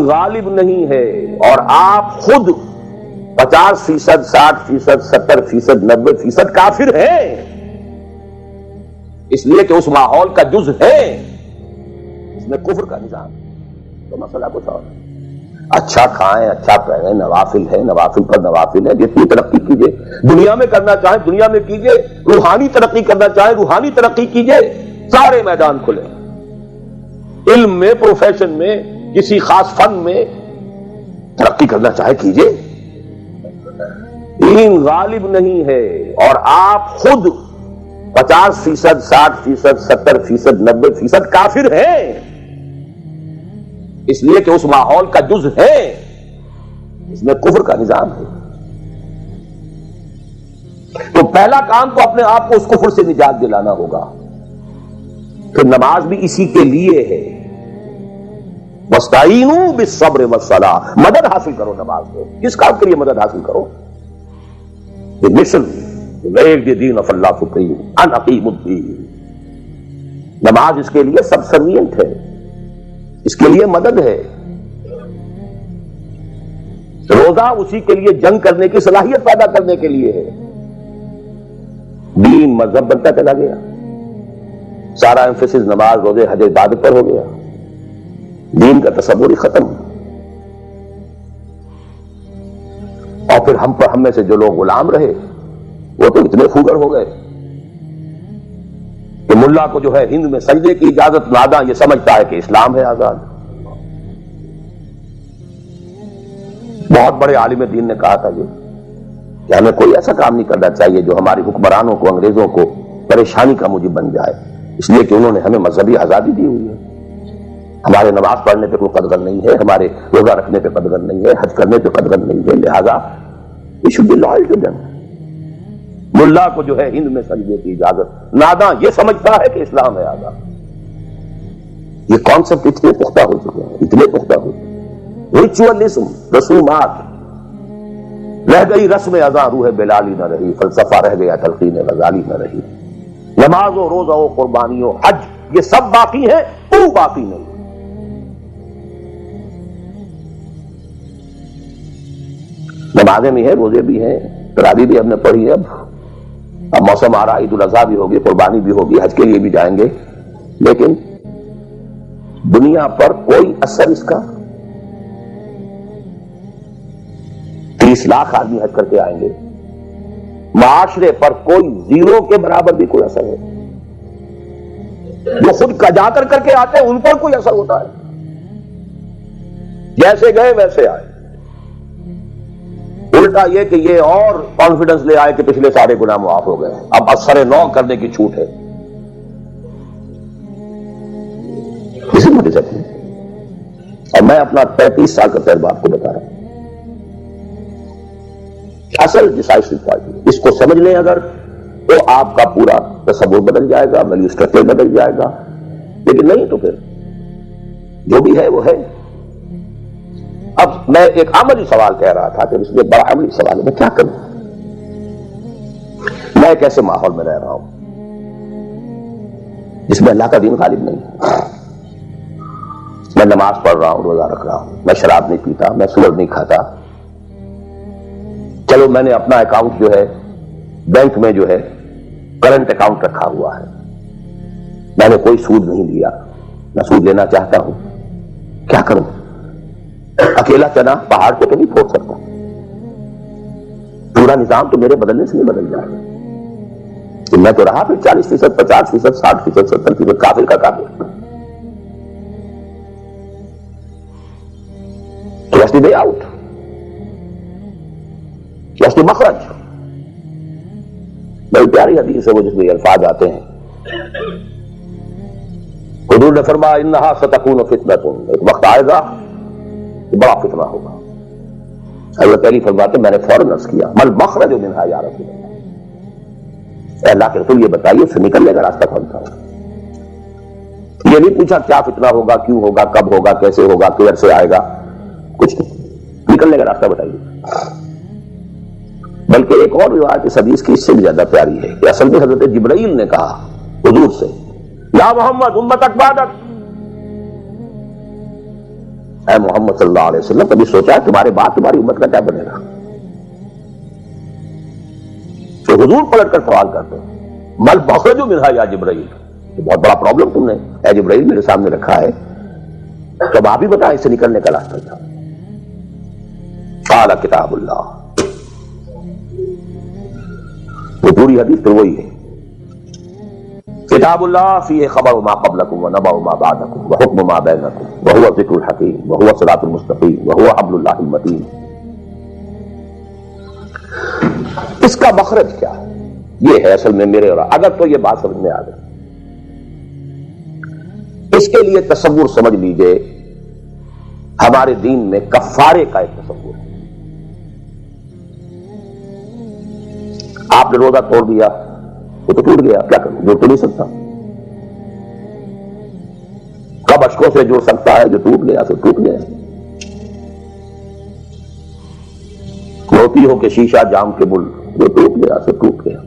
دین غالب نہیں ہے اور آپ خود 50%، 60%، 70%، 90% کافر ہیں، اس لیے کہ اس ماحول کا جز ہے، اس میں کفر کا نظام ہے۔ تو مسئلہ کچھ اور ہے۔ اچھا کھائیں، اچھا پہنیں، نوافل ہے، نوافل پر نوافل ہے، جتنی ترقی کیجئے، دنیا میں کرنا چاہیں دنیا میں کیجئے، روحانی ترقی کرنا چاہیں روحانی ترقی کیجئے، سارے میدان کھلے، علم میں، پروفیشن میں، کسی خاص فن میں ترقی کرنا چاہے کیجئے۔ دین غالب نہیں ہے اور آپ خود 50%، 60%، 70%، 90% کافر ہیں، اس لیے کہ اس ماحول کا جز ہے، اس میں کفر کا نظام ہے۔ تو پہلا کام تو اپنے آپ کو اس کفر سے نجات دلانا ہوگا، پھر نماز بھی اسی کے لیے ہے۔ وَاسْتَعِینُوا بِالصَّبْرِ وَالصَّلَاةِ، مدد حاصل کرو نماز سے۔ کس کام کے لیے مدد حاصل کرو؟ مشن میک دی دین آف اللہ سپریم ان اقیم الدین۔ نماز اس کے لیے سب سروینٹ ہے، اس کے لیے مدد ہے۔ روزہ اسی کے لیے جنگ کرنے کی صلاحیت پیدا کرنے کے لیے ہے۔ دین مذہب بنتا چلا گیا، سارا ایمفیسس نماز، روزے، حج، عبادت پر ہو گیا، دین کا تصور ہی ختم۔ اور پھر ہم میں سے جو لوگ غلام رہے وہ تو اتنے خوگر ہو گئے کہ ملا کو جو ہے ہند میں سجدے کی اجازت ناداں یہ سمجھتا ہے کہ اسلام ہے آزاد۔ بہت بڑے عالم دین نے کہا تھا کہ ہمیں کوئی ایسا کام نہیں کرنا چاہیے جو ہماری حکمرانوں کو، انگریزوں کو پریشانی کا موجب بن جائے، اس لیے کہ انہوں نے ہمیں مذہبی آزادی دی ہوئی ہے۔ ہمارے نماز پڑھنے پہ کوئی قدغن نہیں ہے، ہمارے روزہ رکھنے پہ قدغن نہیں ہے، حج کرنے پہ قدغن نہیں ہے، لہذا we should be loyal to them۔ ملا کو جو ہے ہند میں سجدے کی اجازت ناداں یہ سمجھتا ہے کہ اسلام ہے آزاد۔ یہ کانسیپٹ اتنے پختہ ہو چکے ہیں، اتنے پختہ ہو چکے ہیں۔ ریچولزم، رسومات، رہ گئی رسم اذاں روح بلالی نہ رہی، فلسفہ رہ گیا تلقین غزالی نہ رہی۔ نماز و روزہ و قربانی و حج یہ سب باقی ہیں، تو باقی نہیں۔ نمازیں بھی ہیں، روزے بھی ہیں، تراویح بھی ہم نے پڑھی ہے، اب موسم آ رہا، عید الاضحیٰ بھی ہوگی، قربانی بھی ہوگی، حج کے لیے بھی جائیں گے، لیکن دنیا پر کوئی اثر اس کا؟ 30 لاکھ آدمی حج کر کے آئیں گے، معاشرے پر کوئی زیرو کے برابر بھی کوئی اثر ہے؟ جو خود جا کر کے آتے ہیں ان پر کوئی اثر ہوتا ہے؟ جیسے گئے ویسے آئے۔ الٹا یہ کہ یہ اور کانفیڈنس لے آئے کہ پچھلے سارے گناہ معاف ہو گئے، اب اثر نو کرنے کی چھوٹ ہے۔ اسی مجھے سکتے ہیں، اور میں اپنا 35 سال کا تجربہ آپ کو بتا رہا ہوں۔ اصل ڈیسائیسو پارٹی، اس کو سمجھ لیں اگر تو آپ کا پورا تصور بدل جائے گا، ویلیو اسٹرکچر بدل جائے گا، لیکن نہیں تو پھر جو بھی ہے وہ ہے۔ اب میں ایک عملی سوال کہہ رہا تھا کہ اس میں بڑا عملی سوال ہے، میں کیا کروں؟ میں ایک ایسے ماحول میں رہ رہا ہوں جس میں اللہ کا دین غالب نہیں ہے۔ میں نماز پڑھ رہا ہوں، روزہ رکھ رہا ہوں، میں شراب نہیں پیتا، میں سور نہیں کھاتا، چلو میں نے اپنا اکاؤنٹ جو ہے بینک میں جو ہے کرنٹ اکاؤنٹ رکھا ہوا ہے، میں نے کوئی سود نہیں لیا، میں سود لینا چاہتا ہوں، کیا کروں؟ اکیلا چنا پہاڑ کو تو نہیں پھوڑ سکتا، پورا نظام تو میرے بدلنے سے نہیں بدل جائے گا۔ میں تو رہا پھر 40%، 50%، 60%، 70% کافر کا کافر۔ What's the way out? What's the مخرج؟ بڑی پیاری حدیث ہے وہ جس میں یہ الفاظ آتے ہیں، حضور نے فرمایا انہا ستکون فتنۃ، ایک وقت آئے گا کہ بڑا فتنہ ہوگا۔ حضرت علی فرماتے میں نے فوراً عرض کیا مل مخرج منہا یا رسول اللہ، اے اللہ کے رسول یہ بتائیے اس سے نکلنے کا راستہ کون سا ہوگا؟ یہ نہیں پوچھا کیا فتنہ ہوگا، کیوں ہوگا، کب ہوگا، کیسے ہوگا، کدھر سے آئے گا، کچھ نہیں، نکلنے کا راستہ بتائیے۔ بلکہ ایک اور روایت اس حدیث کی اس سے بھی زیادہ پیاری ہے کہ اصل میں حضرت جبرائیل نے کہا حضور سے یا محمد امتک بعدک، اے محمد صلی اللہ علیہ وسلم کبھی سوچا ہے تمہارے بعد تمہاری امت کا کیا بنے گا؟ تو حضور پلٹ کر سوال کرتے ہیں مل مخرج منہا یا جبرائیل، یہ بہت بڑا پرابلم تم نے اے جبرائیل میرے سامنے رکھا ہے، تو آپ ہی بتائیں اس سے نکلنے کا راستہ کیا؟ قال کتاب اللہ، وہ پوری حدیث تو وہی ہے، کتاب اللہ فیہ خبر ما قبلکم ونبأ ما بعدکم وحکم ما بینکم وہو الذکر الحکیم وہو الصراط المستقیم وہو حبل اللہ المتین۔ اس کا مخرج کیا ہے؟ یہ ہے اصل میں میرے اور اگر تو یہ بات سمجھ میں آ گئی، اس کے لیے تصور سمجھ لیجئے، ہمارے دین میں کفارے کا ایک تصور ہے۔ آپ نے روزہ توڑ دیا وہ تو ٹوٹ گیا، کیا کروں، جوڑ تو نہیں سکتا، کب اشکوں سے جوڑ سکتا ہے، جو ٹوٹ گیا سو ٹوٹ گیا۔ موتی ہو کہ شیشہ جام کے بل، جو ٹوٹ گیا سو ٹوٹ گیا۔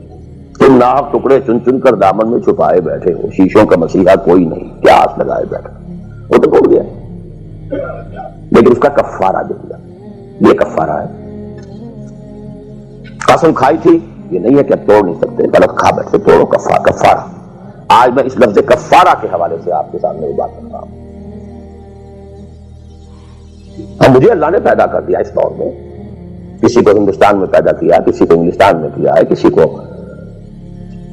تم ناحق ٹکڑے چن چن کر دامن میں چھپائے بیٹھے ہو، شیشوں کا مسیحا کوئی نہیں، کیا آس لگائے بیٹھے، وہ تو ٹوٹ گیا، لیکن اس کا کفارہ دے دیا، یہ کفارہ ہے۔ قسم کھائی تھی، یہ نہیں ہے کہ اب توڑ نہیں سکتے، غلط کھا بیٹھے، توڑو کفارہ۔ آج میں اس لفظ کفارہ کے حوالے سے آپ کے سامنے یہ بات کر رہا ہوں۔ اب مجھے اللہ نے پیدا کر دیا اس دور میں، کسی کو ہندوستان میں پیدا کیا، کسی کو انگلستان میں کیا ہے، کسی کو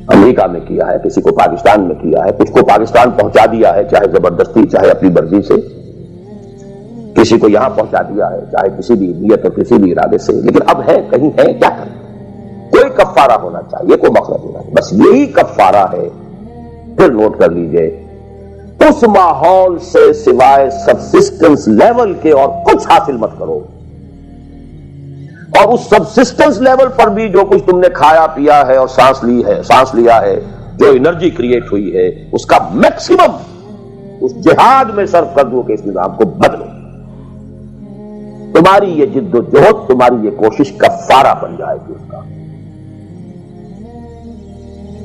امریکہ میں کیا ہے، کسی کو پاکستان میں کیا ہے، کچھ کو پاکستان پہنچا دیا ہے چاہے زبردستی چاہے اپنی مرضی سے، کسی کو یہاں پہنچا دیا ہے چاہے کسی بھی نیت اور کسی بھی ارادے سے، لیکن اب ہے کہیں ہے، کیا کریں، کوئی کفارہ ہونا چاہیے، کوئی مخرج ہونا چاہیے، بس یہی کفارہ ہے۔ پھر نوٹ کر لیجئے، اس ماحول سے سوائے سبسسٹنس لیول کے اور کچھ حاصل مت کرو، اور اس سبسسٹنس لیول پر بھی جو کچھ تم نے کھایا پیا ہے اور سانس لیا ہے، جو انرجی کریٹ ہوئی ہے، اس کا میکسیمم اس جہاد میں صرف کر دو کہ اس نظام کو بدلو۔ تمہاری یہ جد و جہد، تمہاری یہ کوشش کفارہ بن جائے گی اس کا۔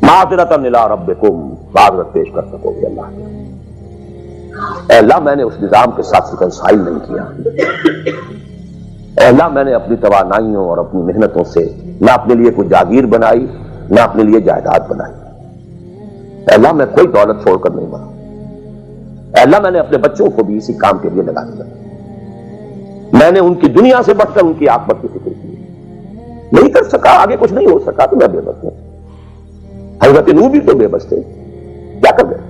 معذرۃ الی ربکم، معذرت پیش کر سکو گے اللہ کے، اے اللہ میں نے اس نظام کے ساتھ ریکنسائل نہیں کیا، اے اللہ میں نے اپنی توانائیوں اور اپنی محنتوں سے نہ اپنے لیے کوئی جاگیر بنائی نہ اپنے لیے جائیداد بنائی، اے اللہ میں کوئی دولت چھوڑ کر نہیں بنا، اے اللہ میں نے اپنے بچوں کو بھی اسی کام کے لیے لگا دیا، میں نے ان کی دنیا سے بڑھ کر ان کی عاقبت کی فکر کی، نہیں کر سکا، آگے کچھ نہیں ہو سکا تو میں بے بس ہوں۔ حضرت نوح بھی تو بے بس تھے، کیا کر گئے،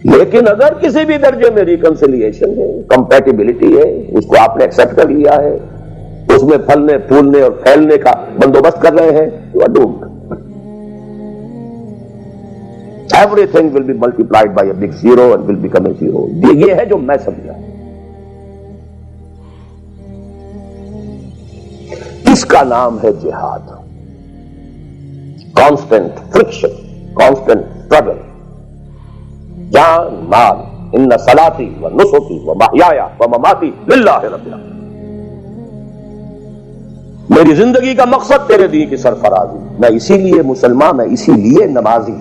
لیکن اگر کسی بھی درجے میں ریکنسیلیشن ہے، کمپیٹیبلٹی ہے، اس کو آپ نے ایکسپٹ کر لیا ہے، اس میں پھلنے پھولنے اور پھیلنے کا بندوبست کر رہے ہیں، تو اڈوم everything will be multiplied by a big zero and will become a zero. یہ ہے جو میں سمجھا۔ اس کا نام ہے جہاد، کانسٹنٹ فرکشن، کانسٹنٹ اسٹرگل، جان مال، ان صلاتی و نسکی و محیای و مماتی للہ رب العالمین، میری زندگی کا مقصد تیرے دین کی سرفرازی، میں اسی لیے مسلمان، میں اسی لیے نمازی،